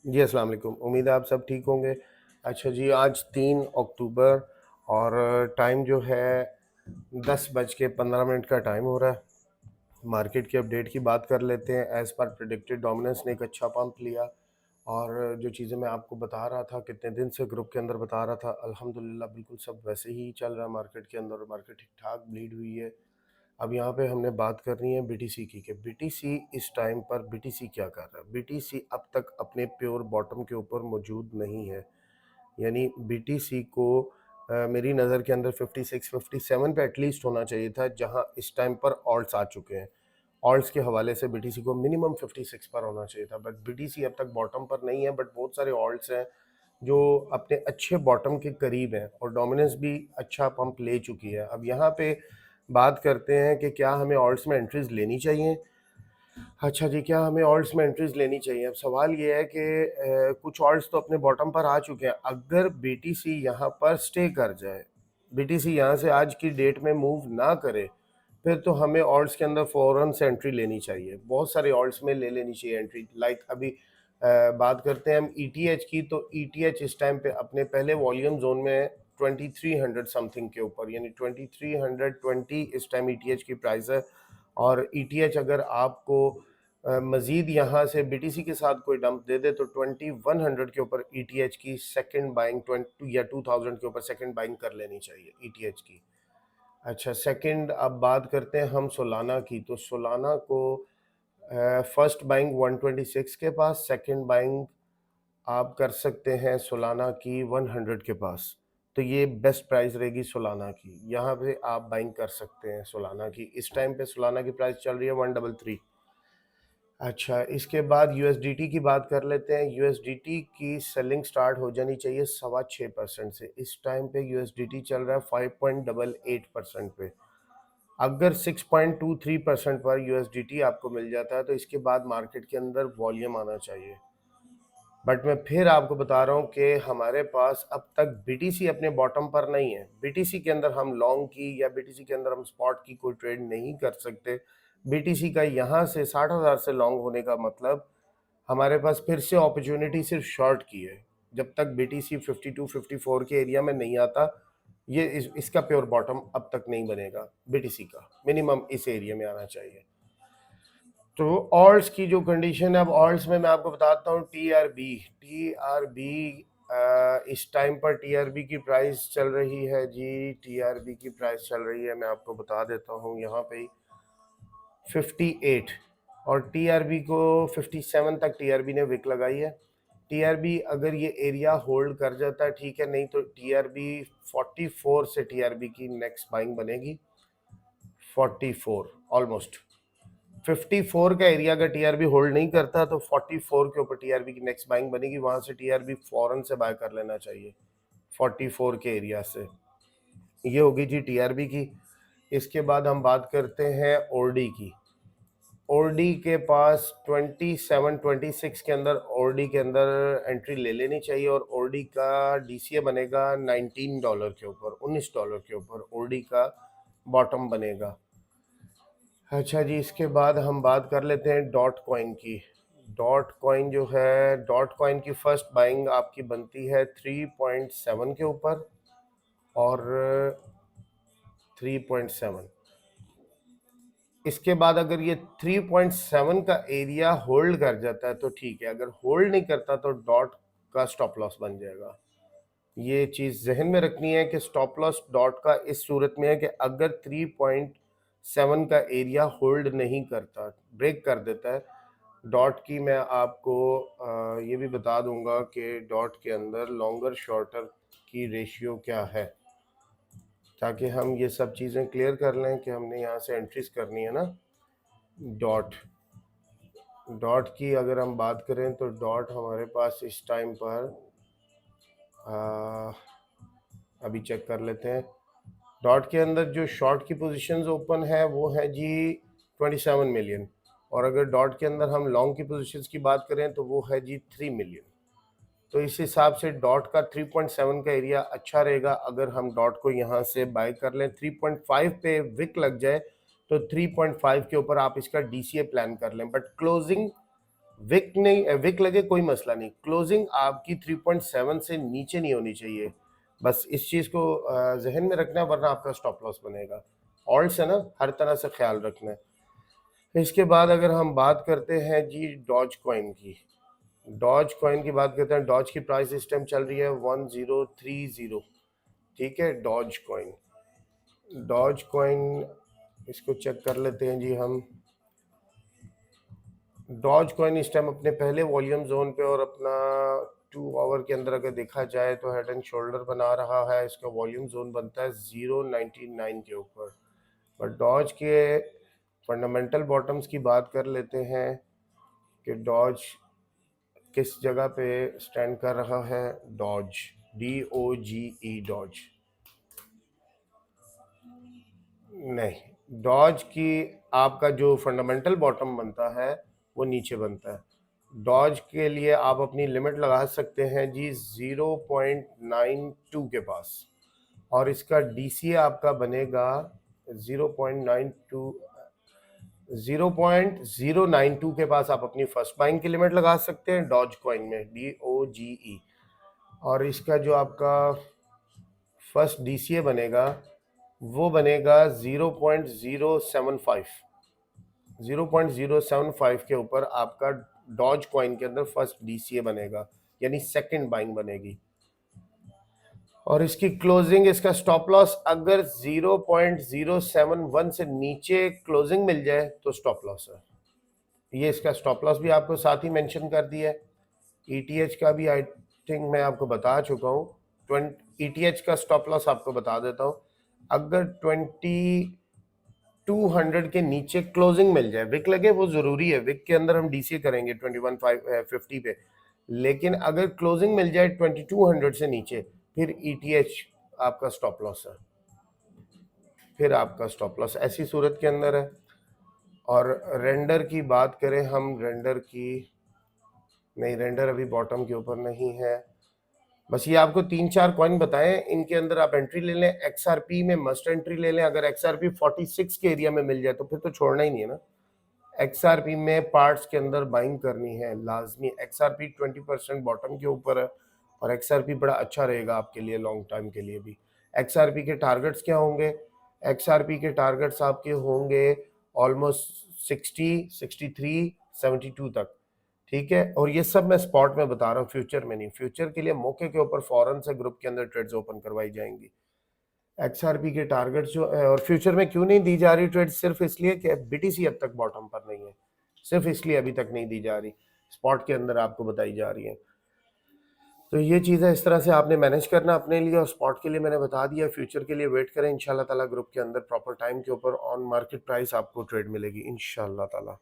जी, अस्सलाम वालेकुम। उम्मीद है आप सब ठीक होंगे। अच्छा जी, आज 3 अक्टूबर और टाइम जो है 10:15 का टाइम हो रहा है। मार्केट की अपडेट की बात कर लेते हैं। एज़ पर प्रेडिक्टेड डोमिनेंस ने एक अच्छा पंप लिया और जो चीज़ें मैं आपको बता रहा था, कितने दिन से ग्रुप के अंदर बता रहा था, अल्हम्दुलिल्लाह बिल्कुल सब वैसे ही चल रहा है मार्केट के अंदर और मार्केट ठीक-ठाक ब्लीड हुई है। अब यहाँ पे हमने बात करनी है बीटीसी की कि बीटीसी इस टाइम पर बीटीसी क्या कर रहा है। बीटीसी अब तक अपने प्योर बॉटम के ऊपर मौजूद नहीं है, यानी बीटीसी को मेरी नज़र के अंदर 56 57 पे एटलीस्ट होना चाहिए था, जहाँ इस टाइम पर ऑल्ट्स आ चुके हैं। ऑल्ट्स के हवाले से बीटीसी को मिनिमम 56 पर होना चाहिए था, बट बीटीसी अब तक बॉटम पर नहीं है। बट बहुत सारे ऑल्ट्स हैं जो अपने अच्छे बॉटम के करीब हैं और डोमिनेंस भी अच्छा पंप ले चुकी है। अब यहाँ पे बात करते हैं कि क्या हमें ऑल्ट्स में एंट्रीज लेनी चाहिए। अच्छा जी, क्या हमें ऑल्ट्स में एंट्रीज लेनी चाहिए। अब सवाल ये है कि कुछ ऑल्ट्स तो अपने बॉटम पर आ चुके हैं। अगर बीटीसी यहाँ पर स्टे कर जाए, बीटीसी यहाँ से आज की डेट में मूव ना करे, फिर तो हमें ऑल्ट्स के अंदर फ़ौरन से एंट्री लेनी चाहिए। बहुत सारे ऑल्ट्स में ले लेनी चाहिए एंट्री। लाइक अभी बात करते हैं हम ईटीएच की, तो ईटीएच इस टाइम पे अपने पहले वॉल्यूम जोन में है 2300 समथिंग के ऊपर, यानी 2320 इस टाइम ईटीएच की प्राइस है। और ईटीएच अगर आपको मज़ीद यहाँ से बीटीसी के साथ कोई डंप दे दे तो 2100 के ऊपर ईटीएच की सेकंड बाइंग 20 या 2000 के ऊपर सेकंड बाइंग कर लेनी चाहिए ईटीएच की। अच्छा, सेकंड अब बात करते हैं हम सोलाना की, तो सोलाना को फर्स्ट बाइंग 126 के पास, सेकंड बाइंग आप कर सकते हैं सोलाना की 100 के पास। तो ये बेस्ट प्राइस रहेगी सोलाना की, यहाँ पे आप बाइंग कर सकते हैं सोलाना की। इस टाइम पे सोलाना की प्राइस चल रही है 133। अच्छा, इसके बाद यूएसडीटी की बात कर लेते हैं। यूएसडीटी की सेलिंग स्टार्ट हो जानी चाहिए 6.25% से। इस टाइम पे यूएसडीटी चल रहा है 5.88% पे। अगर 6.23% पर यूएसडीटी आपको मिल जाता है तो इसके बाद मार्केट के अंदर वॉल्यूम आना चाहिए। बट मैं फिर आपको बता रहा हूँ कि हमारे पास अब तक बीटीसी अपने बॉटम पर नहीं है। बीटीसी के अंदर हम लॉन्ग की या बीटीसी के अंदर हम स्पॉट की कोई ट्रेड नहीं कर सकते। बीटीसी का यहाँ से 60,000 से लॉन्ग होने का मतलब हमारे पास फिर से अपॉर्चुनिटी सिर्फ शॉर्ट की है। जब तक बीटीसी 52 54 के एरिया में नहीं आता, ये इसका प्योर बॉटम अब तक नहीं बनेगा। बीटीसी का मिनिमम इस एरिया में आना चाहिए। तो ऑल्ट्स की जो कंडीशन है, अब ऑल्ट्स में मैं आपको बताता हूँ टीआरबी। टीआरबी इस टाइम पर टीआरबी की प्राइस चल रही है जी, टीआरबी की प्राइस चल रही है, मैं आपको बता देता हूँ यहाँ पे 58, और टीआरबी को 57 तक टीआरबी ने विक लगाई है। टीआरबी अगर ये एरिया होल्ड कर जाता है ठीक है, नहीं तो टीआरबी 44 से टीआरबी की नेक्स्ट बाइंग बनेगी। 44 ऑलमोस्ट 54 का एरिया अगर टीआरबी होल्ड नहीं करता तो 44 के ऊपर टीआरबी की नेक्स्ट बाइंग बनेगी। वहां से टीआरबी फौरन से बाय कर लेना चाहिए 44 के एरिया से। ये होगी जी टीआरबी की। इसके बाद हम बात करते हैं ओरडी की। ओरडी के पास 27 26 के अंदर ओरडी के अंदर एंट्री ले लेनी चाहिए और ओरडी का डीसीए बनेगा $19 के ऊपर, $19 के ऊपर ओरडी का बॉटम बनेगा। अच्छा जी, इसके बाद हम बात कर लेते हैं डॉट कॉइन की। डॉट कॉइन जो है, डॉट कॉइन की फर्स्ट बाइंग आपकी बनती है 3.7 के ऊपर और 3.7। इसके बाद अगर ये 3.7 का एरिया होल्ड कर जाता है तो ठीक है, अगर होल्ड नहीं करता तो डॉट का स्टॉप लॉस बन जाएगा। ये चीज़ जहन में रखनी है कि स्टॉप लॉस डॉट का इस सूरत में है कि अगर 3.7 का एरिया होल्ड नहीं करता, ब्रेक कर देता है डॉट की। मैं आपको ये भी बता दूंगा कि डॉट के अंदर लॉन्गर शॉर्टर की रेशियो क्या है, ताकि हम ये सब चीज़ें क्लियर कर लें कि हमने यहाँ से एंट्रीज करनी है ना। डॉट डॉट की अगर हम बात करें तो डॉट हमारे पास इस टाइम पर अभी चेक कर लेते हैं। डॉट के अंदर जो शॉर्ट की पोजीशंस ओपन है वो है जी 27 मिलियन, और अगर डॉट के अंदर हम लॉन्ग की पोजीशंस की बात करें तो वो है जी 3 मिलियन। तो इस हिसाब से डॉट का 3.7 का एरिया अच्छा रहेगा अगर हम डॉट को यहाँ से बाय कर लें। 3.5 पे विक लग जाए तो 3.5 के ऊपर आप इसका डीसीए प्लान कर लें, बट क्लोजिंग विक नहीं, विक लगे कोई मसला नहीं, क्लोजिंग आपकी 3.7 से नीचे नहीं होनी चाहिए। बस इस चीज़ को जहन में रखना है, वरना आपका स्टॉप लॉस बनेगा। ऑल्ट्स है ना, हर तरह से ख्याल रखना है। इसके बाद अगर हम बात करते हैं जी डॉज कॉइन की, डॉज कॉइन की बात करते हैं। डॉज की प्राइस इस टाइम चल रही है 1030। ठीक है, डॉज कॉइन, डॉज कॉइन इसको चेक कर लेते हैं जी हम। डॉज कॉइन इस टाइम अपने पहले वॉल्यूम जोन पे और अपना 2 आवर के अंदर अगर देखा जाए तो हेड एंड शोल्डर बना रहा है। इसका वॉल्यूम जोन बनता है 099 के ऊपर। पर डॉज के फंडामेंटल बॉटम्स की बात कर लेते हैं कि डॉज किस जगह पे स्टैंड कर रहा है। डॉज, DOGE, डॉज नहीं, डॉज की आपका जो फंडामेंटल बॉटम बनता है वो नीचे बनता है। डॉज के लिए आप अपनी लिमिट लगा सकते हैं जी 0.92 के पास, और इसका DCA आपका बनेगा 0.92, 0.092 के पास आप अपनी फर्स्ट बाइंग की लिमिट लगा सकते हैं डॉज कॉइन में, DOGE। और इसका जो आपका फर्स्ट DCA बनेगा वो बनेगा 0.075, 0.075 के ऊपर आपका डॉज कॉइन के अंदर फर्स्ट DCA बनेगा, यानी सेकंड बाइंग बनेगी। और इसकी क्लोजिंग, इसका स्टॉप लॉस अगर 0.071 से नीचे क्लोजिंग मिल जाए तो स्टॉप लॉस है। ये इसका स्टॉप लॉस भी आपको साथ ही मेंशन कर दिया है। ETH का भी आई थिंक मैं आपको बता चुका हूँ। ETH का स्टॉप लॉस आपको बता देता हूँ। अगर 2200 के नीचे क्लोजिंग मिल जाए, विक लगे वो जरूरी है, विक के अंदर हम DCA करेंगे 2150 पे, लेकिन अगर क्लोजिंग मिल जाए 2200 से नीचे, फिर ETH आपका स्टॉप लॉस है, फिर आपका स्टॉप लॉस ऐसी सूरत के अंदर है। और रेंडर की बात करें हम, रेंडर की नहीं, रेंडर अभी बॉटम के ऊपर नहीं है। बस ये आपको 3-4 कॉइन बताएं, इनके अंदर आप एंट्री ले लें। XRP में मस्ट एंट्री ले लें। अगर XRP 46 के एरिया में मिल जाए तो फिर तो छोड़ना ही नहीं है ना। XRP में पार्ट्स के अंदर बाइंग करनी है लाजमी। XRP 20% बॉटम के ऊपर है और XRP बड़ा अच्छा रहेगा आपके लिए लॉन्ग टाइम के लिए भी। XRP के टारगेट्स क्या होंगे? XRP के टारगेट्स आपके होंगे ऑलमोस्ट 60, 63, 72 तक। ठीक है, और ये सब मैं स्पॉट में बता रहा हूँ, फ्यूचर में नहीं। फ्यूचर के लिए मौके के ऊपर फौरन से ग्रुप के अंदर ट्रेड्स ओपन करवाई जाएंगी। XRP के टारगेट जो है, और फ्यूचर में क्यों नहीं दी जा रही ट्रेड, सिर्फ इसलिए कि BTC अब तक बॉटम पर नहीं है, सिर्फ इसलिए अभी तक नहीं दी जा रही, स्पॉट के अंदर आपको बताई जा रही है। तो ये चीज़ है, इस तरह से आपने मैनेज करना अपने लिए। और स्पॉट के लिए मैंने बता दिया, फ्यूचर के लिए वेट करें इंशाल्लाह ताला, ग्रुप के अंदर प्रॉपर टाइम के ऊपर ऑन मार्केट प्राइस आपको ट्रेड मिलेगी इंशाल्लाह ताला।